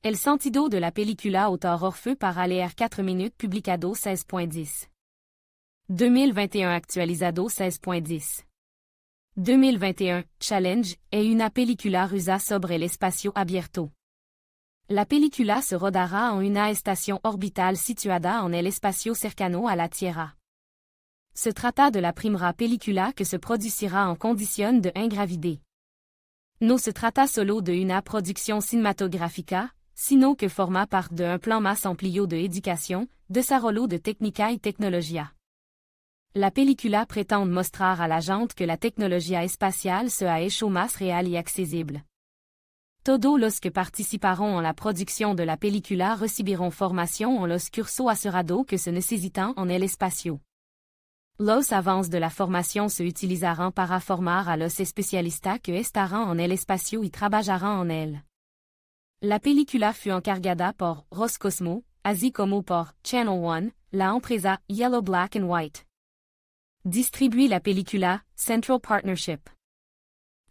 El sentido de la película autor Orfeu para leer 4 minutes publicado 16.10. 2021 actualizado 16.10. 2021 Challenge è una película rusa sobre el espacio abierto. La película se rodará en una estación orbital situada en el espacio cercano a la Tierra. Se trata de la primera película que se producirá en condición de ingravide. No se trata solo de una producción cinematográfica, sino que forma parte de un plan más amplio de educación, desarrollo de técnica y tecnología. La película pretende mostrar a la gente que la tecnología espacial se ha hecho más real y accesible. Todos los que participaront en la producción de la película recibiront formación en los cursos asegurados que se necesitan en el espacio. Los avances de la formación se utilizarán para formar a los especialistas que estarán en el espacio y trabajarán en él. La película fut encargada por Roscosmos, así como por Channel One, la empresa Yellow Black and White. Distribue la película, Central Partnership.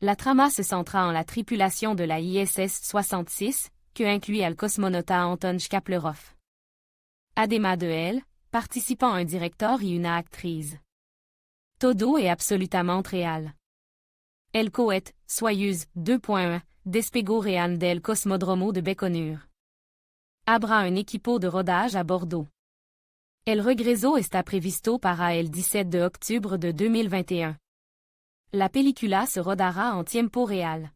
La trama se centra en la tripulation de la ISS 66, que inclut el cosmonauta Anton Shkaplerov. Además de él, participant un director y una actriz. Todo est absolument real. El cohete, Soyuz 2.1, despegó real del Cosmodromo de Baikonur. Habrá un equipo de rodage à Bordeaux. El regreso está previsto para el 17 de octubre de 2021. La película se rodará en tiempo real.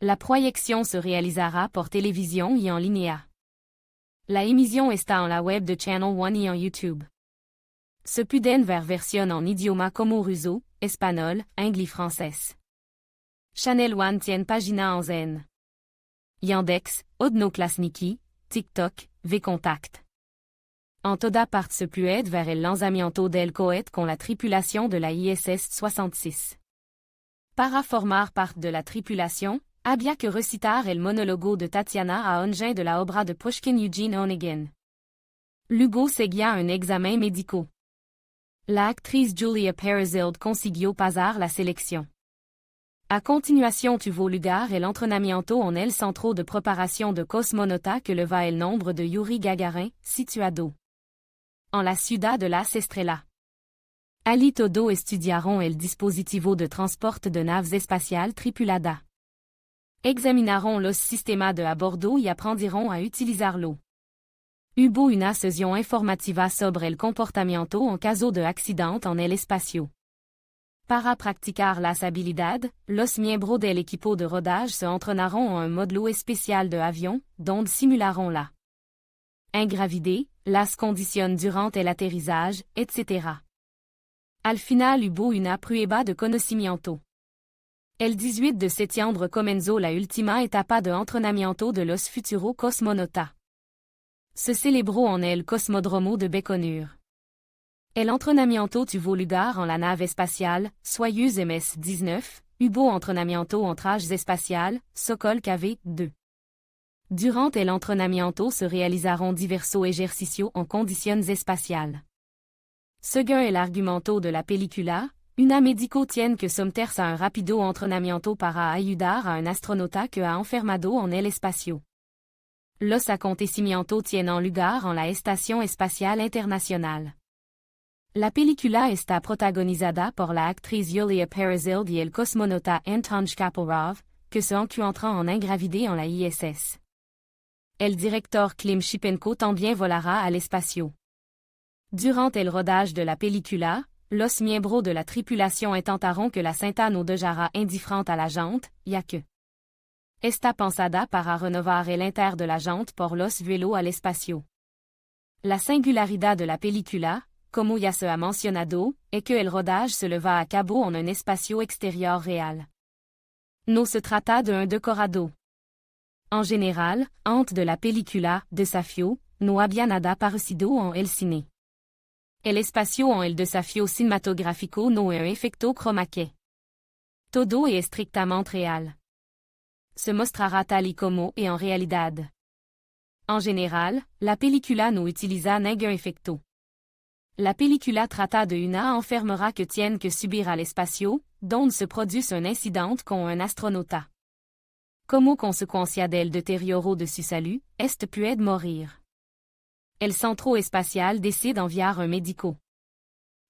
La proyección se realizará por televisión y en línea. La émission está en la web de Channel One y en YouTube. Se pueden ver version en idioma como ruso, espagnol, anglais y francés. Channel One tiene página en zen. Yandex, Odnoklassniki, TikTok, VKontakte. En toda parte se puede ver el lanzamiento del cohete con la tripulación de la ISS 66. Para formar parte de la tripulación, había que recitar el monólogo de Tatiana a Ongen de la obra de Pushkin Eugene Onegin. Luego seguía un examen médico. La actriz Julia Perezild consiguió pasar la selección. A continuación tuvo lugar el entrenamiento en el centro de preparación de cosmonauta que leva el nombre de Yuri Gagarin, situado en la ciudad de Las Estrellas. Ali todo estudiaron el dispositivo de transporte de naves espaciales tripulada. Examinaron los sistemas de a bordo y aprendieron a utilizarlo. Hubo una sesión informativa sobre el comportamiento en caso de accidente en el espacio. Para practicar las habilidades, los miembros del equipo de rodage se entrenaron en un módulo especial de avión, donde simularon la ingravide, las condiciones durant el aterrizaje, etc. Al final hubo una prueba de conocimiento. El 18 de septiembre comenzó la última etapa de entrenamiento de los futuros cosmonautas. Se celebró en el Cosmodromo de Baikonur. El entrenamiento tuvo lugar en la nave espacial, Soyuz MS-19, hubo entrenamiento en trajes espacial, Sokol KV-2. Durant el entrenamiento se realizaron diversos ejercicios en condiciones espaciales. Según el argumento de la película, una médico tiene que someterse a un rápido entrenamiento para ayudar a un astronauta que ha enfermado en el espacio. Los acontecimientos tienen lugar en la Estación Espacial Internacional. La película está protagonizada por la actriz Yulia Perezild y el cosmonauta Anton Shkaplerov, que se encuentran en ingravide en la ISS. El director Klim Shipenko también volará al espacio. Durant el rodage de la película, los miembros de la tripulación intentaron que la cinta no dejara indiferente a la gente, ya que está pensada para renovar el inter de la gente por los vuelos al espacio. La singularidad de la película, como ya se ha mencionado, es que el rodage se lleva a cabo en un espacio exterior real. No se trata de un decorado. En general, antes de la película, Desafío, no había nada parecido en el cine. El espacio en el desafío cinematográfico no es un efecto chroma key. Todo es estrictamente real. Se mostrará tal y como es en realidad. En general, la película no utiliza ningún efecto. La película trata de una enfermera que tiene que subir al espacio, donde se produce un incident con un astronauta. Como consecuencia del deterioro de su salud, este puede morir. El Centro Espacial décide enviar un médico.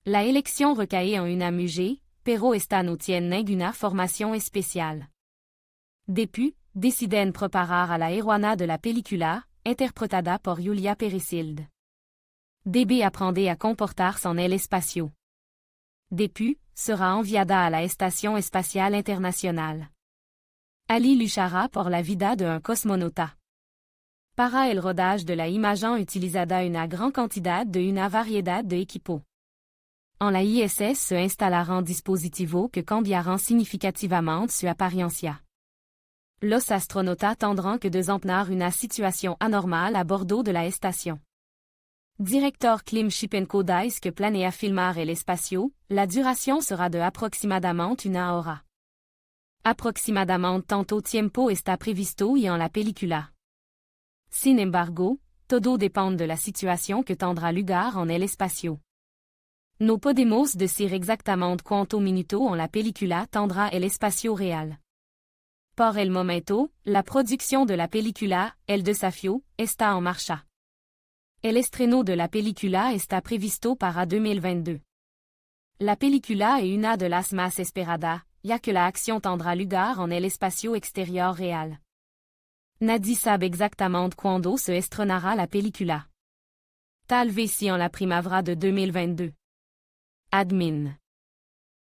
La élection recae en una mujer, pero esta no tiene ninguna formación especial. Depuis, deciden preparar a la heroína de la película, interpretada por Julia Pericilde. DB aprende a comportarse en el espacio. Depuis, sera enviada a la Estación Espacial Internacional. Ali luchará por la vida de un cosmonauta. Para el rodage de la imagen utilizada una gran cantidad de una variedad de equipo. En la ISS se instalarán dispositivos que cambiarán significativamente su apariencia. Los astronautas tendrán que desempeñar una situación anormal a bordo de la estación. Director Klim Shipenko dice que planea filmar el espacio, la duración será de aproximadamente una hora. Aproximadamente tanto tiempo está previsto y en la película. Sin embargo, todo depende de la situación que tendrá lugar en el espacio. No podemos decir exactamente cuánto minuto en la película tendrá el espacio real. Por el momento, la producción de la película, El Desafío, está en marcha. El estreno de la película está previsto para 2022. La película es una de las más esperadas, ya que la acción tendrá lugar en el espacio exterior real. Nadie sabe exactamente cuándo se estrenará la película. Tal vez si en la primavera de 2022. Admin.